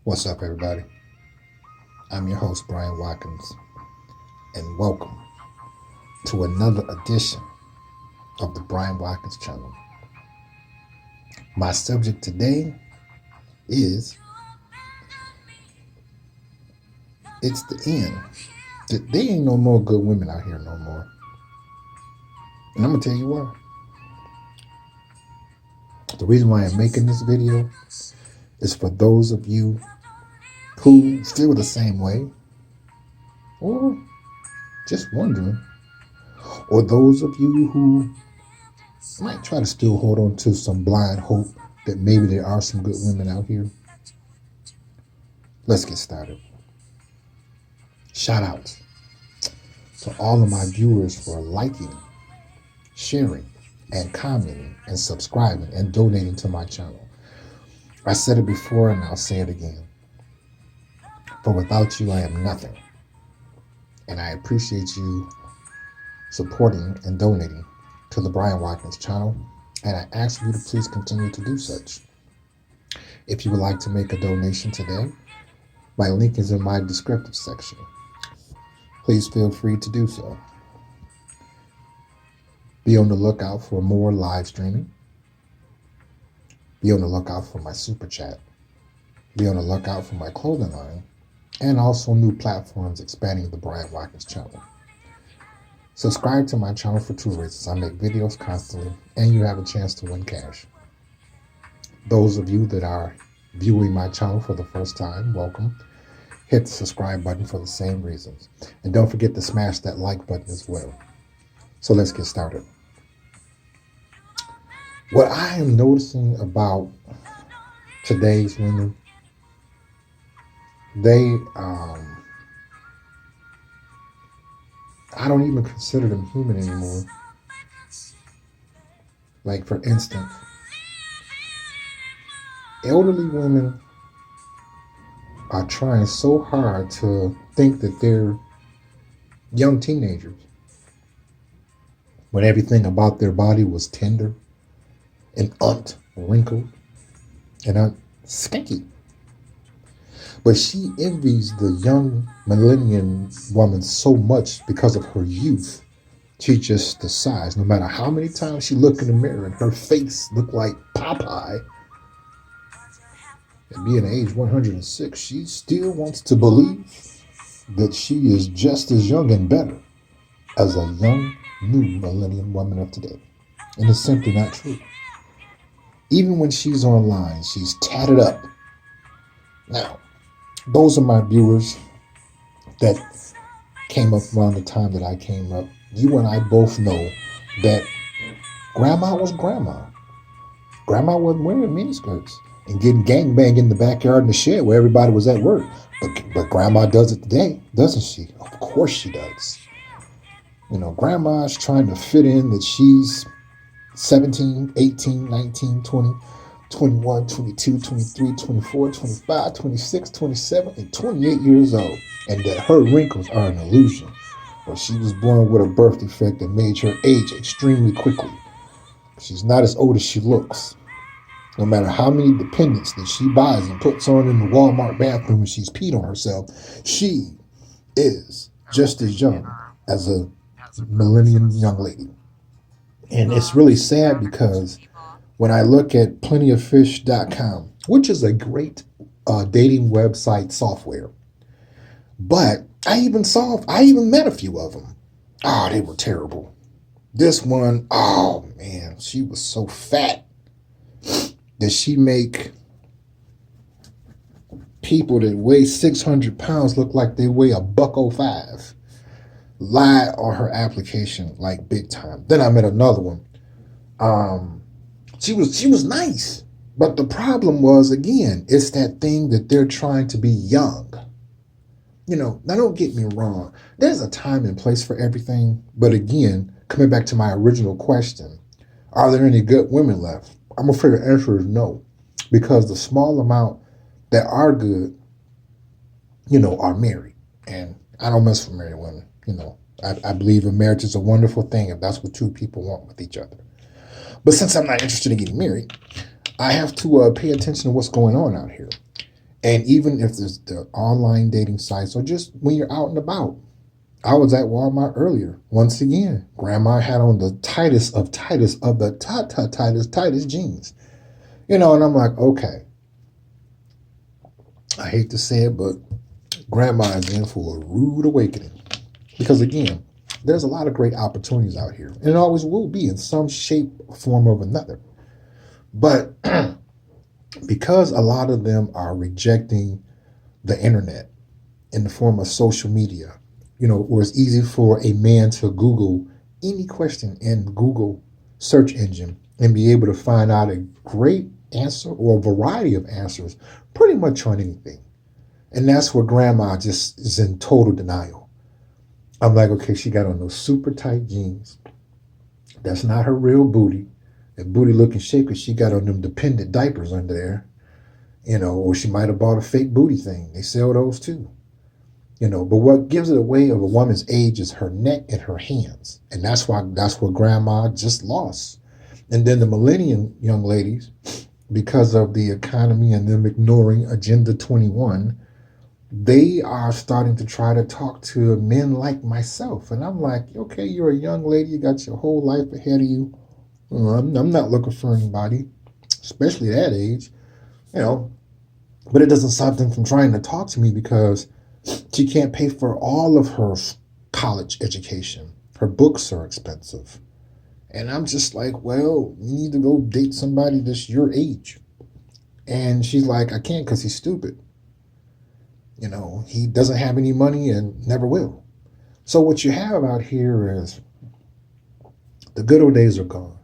What's up, everybody? I'm your host, Brian Watkins, and welcome to another edition of the Brian Watkins channel. My subject today is it's the end. There ain't no more good women out here no more. And I'm going to tell you why. The reason why I'm making this video is for those of you who feel the same way, or just wondering, or those of you who might try to still hold on to some blind hope that maybe there are some good women out here. Let's get started. Shout out to all of my viewers for liking, sharing, and commenting, and subscribing, and donating to my channel. I said it before and I'll say it again. For without you, I am nothing. And I appreciate you supporting and donating to the Brian Watkins channel, and I ask you to please continue to do such. If you would like to make a donation today, my link is in my descriptive section. Please feel free to do so. Be on the lookout for more live streaming. Be on the lookout for my super chat. Be on the lookout for my clothing line, and also new platforms expanding the Brian Watkins channel. Subscribe to my channel for two reasons. I make videos constantly, and you have a chance to win cash. Those of you that are viewing my channel for the first time, welcome. Hit the subscribe button for the same reasons. And don't forget to smash that like button as well. So let's get started. What I am noticing about today's women, they, I don't even consider them human anymore. Like, for instance, elderly women are trying so hard to think that they're young teenagers when everything about their body was tender and wrinkled and skanky. But she envies the young millennium woman so much because of her youth. She just decides, no matter how many times she look in the mirror and her face look like Popeye, and being age 106, she still wants to believe that she is just as young and better as a young, new millennium woman of today. And it's simply not true. Even when she's online, she's tatted up. Now, those are my viewers that came up around the time that I came up. You and I both know that grandma was grandma. Grandma wasn't wearing miniskirts and getting gangbanged in the backyard in the shed where everybody was at work. But grandma does it today, doesn't she? Of course she does. You know, grandma's trying to fit in that she's 17, 18, 19, 20, 21, 22, 23, 24, 25, 26, 27, and 28 years old, and that her wrinkles are an illusion. Or she was born with a birth defect that made her age extremely quickly. She's not as old as she looks. No matter how many dependents that she buys and puts on in the Walmart bathroom when she's peed on herself, she is just as young as a millennium young lady. And it's really sad because when I look at plentyoffish.com, which is a great dating website software, but I even met a few of them. Oh, they were terrible. This one, oh man, she was so fat that she make people that weigh 600 pounds look like they weigh $105. Lie on her application like big time. Then I met another one. She was nice, but the problem was, again, it's that thing that they're trying to be young. You know, now don't get me wrong. There's a time and place for everything. But again, coming back to my original question, are there any good women left? I'm afraid the answer is no, because the small amount that are good, you know, are married. And I don't mess with married women. You know, I believe a marriage is a wonderful thing if that's what two people want with each other. But since I'm not interested in getting married, I have to pay attention to what's going on out here. And even if there's the online dating sites or just when you're out and about, I was at Walmart earlier. Once again, grandma had on the tightest of the tightest jeans. And I'm like, okay, I hate to say it, but grandma is in for a rude awakening. Because again, there's a lot of great opportunities out here. And it always will be in some shape, form, or another. But because a lot of them are rejecting the internet in the form of social media, where it's easy for a man to Google any question in Google search engine and be able to find out a great answer or a variety of answers pretty much on anything. And that's where grandma just is in total denial. I'm like, okay, she got on those super tight jeans. That's not her real booty. That booty looking shape because she got on them dependent diapers under there. Or she might have bought a fake booty thing. They sell those too. But what gives it away of a woman's age is her neck and her hands. And that's what grandma just lost. And then the millennium young ladies, because of the economy and them ignoring Agenda 21, they are starting to try to talk to men like myself. And I'm like, okay, you're a young lady. You got your whole life ahead of you. I'm not looking for anybody, especially that age, But it doesn't stop them from trying to talk to me because she can't pay for all of her college education. Her books are expensive. And I'm just like, well, you need to go date somebody that's your age. And she's like, I can't because he's stupid. He doesn't have any money and never will. So what you have out here is the good old days are gone.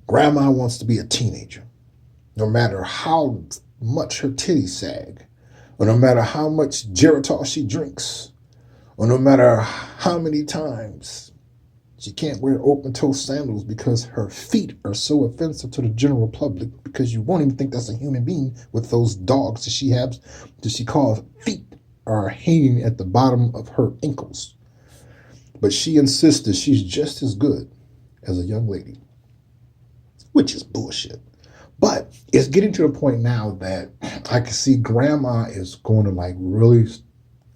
Grandma wants to be a teenager, no matter how much her titties sag, or no matter how much Geritol she drinks, or no matter how many times she can't wear open-toe sandals because her feet are so offensive to the general public because you won't even think that's a human being with those dogs that she calls feet are hanging at the bottom of her ankles. But she insists that she's just as good as a young lady, which is bullshit. But it's getting to the point now that I can see grandma is going to really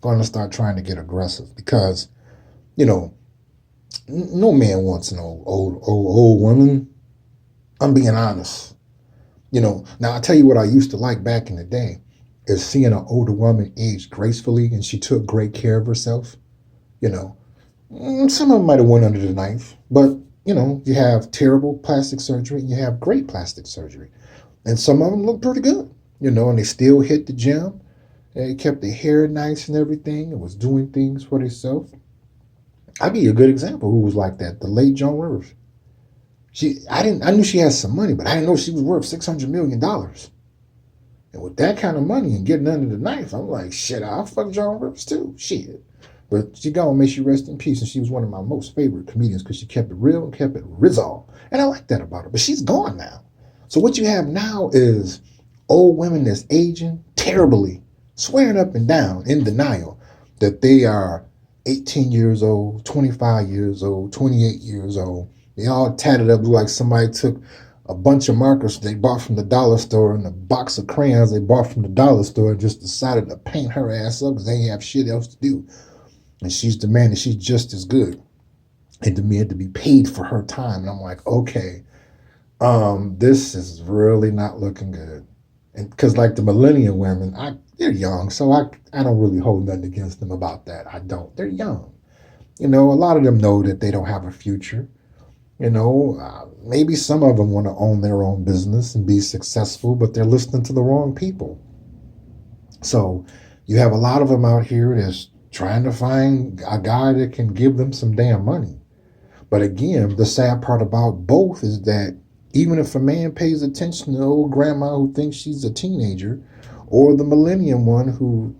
going to start trying to get aggressive because, no man wants an old woman. I'm being honest. Now I'll tell you what I used to like back in the day is seeing an older woman age gracefully and she took great care of herself. Some of them might have went under the knife, but you have terrible plastic surgery and you have great plastic surgery. And some of them look pretty good, and they still hit the gym. They kept their hair nice and everything and was doing things for themselves. I'll give you a good example who was like that, the late Joan Rivers. I knew she had some money, but I didn't know she was worth $600 million. And with that kind of money and getting under the knife, I'm like, shit, I'll fuck Joan Rivers too. Shit. But she gone, may she rest in peace. And she was one of my most favorite comedians because she kept it real and kept it rizal. And I like that about her. But she's gone now. So what you have now is old women that's aging terribly, swearing up and down in denial that they are 18 years old, 25 years old, 28 years old. They all tatted up, look like somebody took a bunch of markers they bought from the dollar store and a box of crayons they bought from the dollar store and just decided to paint her ass up because they ain't have shit else to do. And she's demanding she's just as good and demanded to be paid for her time. And I'm like, okay, this is really not looking good. And because the millennial women, they're young, so I don't really hold nothing against them about that. I don't. They're young. A lot of them know that they don't have a future. Maybe some of them want to own their own business and be successful, but they're listening to the wrong people. So you have a lot of them out here that's trying to find a guy that can give them some damn money. But again, the sad part about both is that even if a man pays attention to the old grandma who thinks she's a teenager, or the millennium one who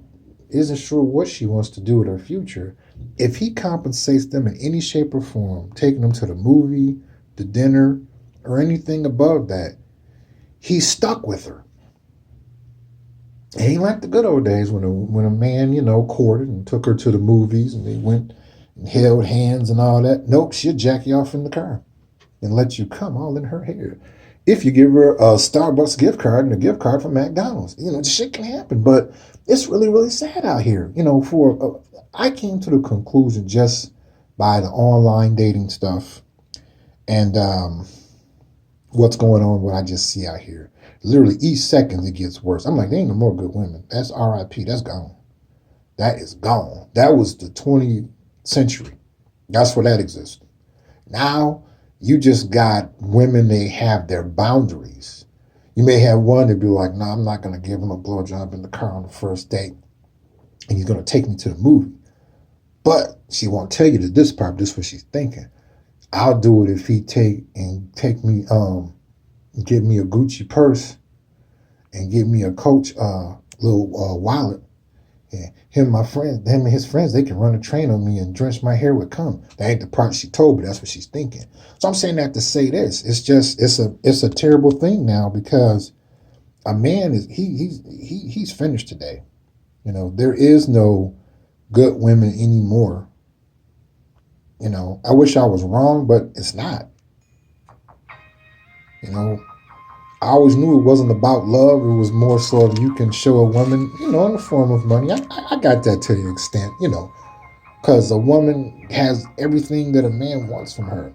isn't sure what she wants to do with her future, if he compensates them in any shape or form, taking them to the movie, the dinner, or anything above that, he's stuck with her. It ain't like the good old days when a man, courted and took her to the movies and they went and held hands and all that. Nope, she'll jack you off in the car and let you come all in her hair. if you give her a Starbucks gift card and a gift card from McDonald's. The shit can happen, but it's really, really sad out here. I came to the conclusion just by the online dating stuff and what's going on, what I just see out here. Literally, each second it gets worse. I'm like, there ain't no more good women. That's RIP. That's gone. That is gone. That was the 20th century. That's where that exists. Now, you just got women, they have their boundaries. You may have one that be like, no, I'm not going to give him a blowjob in the car on the first date. And he's going to take me to the movie. But she won't tell you this part. This is what she's thinking. I'll do it if he take me, give me a Gucci purse and give me a Coach little wallet. Yeah, him and his friends, they can run a train on me and drench my hair with cum. That ain't the part she told, but that's what she's thinking. So I'm saying that to say this. It's a terrible thing now because a man he's finished today. There is no good women anymore. I wish I was wrong, but it's not. I always knew it wasn't about love. It was more so if you can show a woman, in the form of money. I got that to the extent, because a woman has everything that a man wants from her.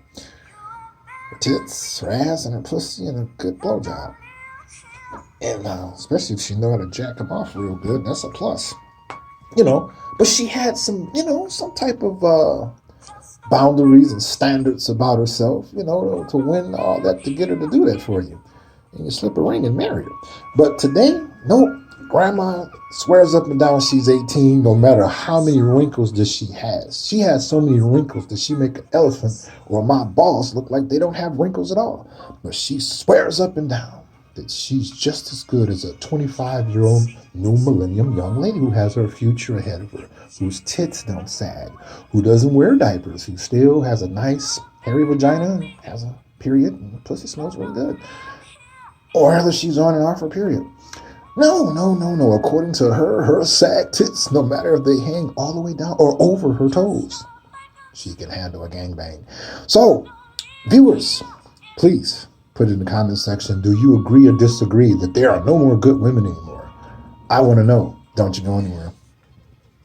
Her tits, her ass, and her pussy, and a good blowjob. And especially if she know how to jack them off real good, that's a plus. But she had some, some type of boundaries and standards about herself, to win all that, to get her to do that for you. And you slip a ring and marry her. But today, nope. Grandma swears up and down she's 18, no matter how many wrinkles that she has. She has so many wrinkles that she make an elephant or my boss look like they don't have wrinkles at all. But she swears up and down that she's just as good as a 25-year-old new millennium young lady who has her future ahead of her, whose tits don't sag, who doesn't wear diapers, who still has a nice hairy vagina and has a period and the pussy smells really good. Or whether she's on and off her period. No. According to her sag tits, no matter if they hang all the way down or over her toes, she can handle a gangbang. So, viewers, please put it in the comment section. Do you agree or disagree that there are no more good women anymore? I want to know. Don't you go anywhere.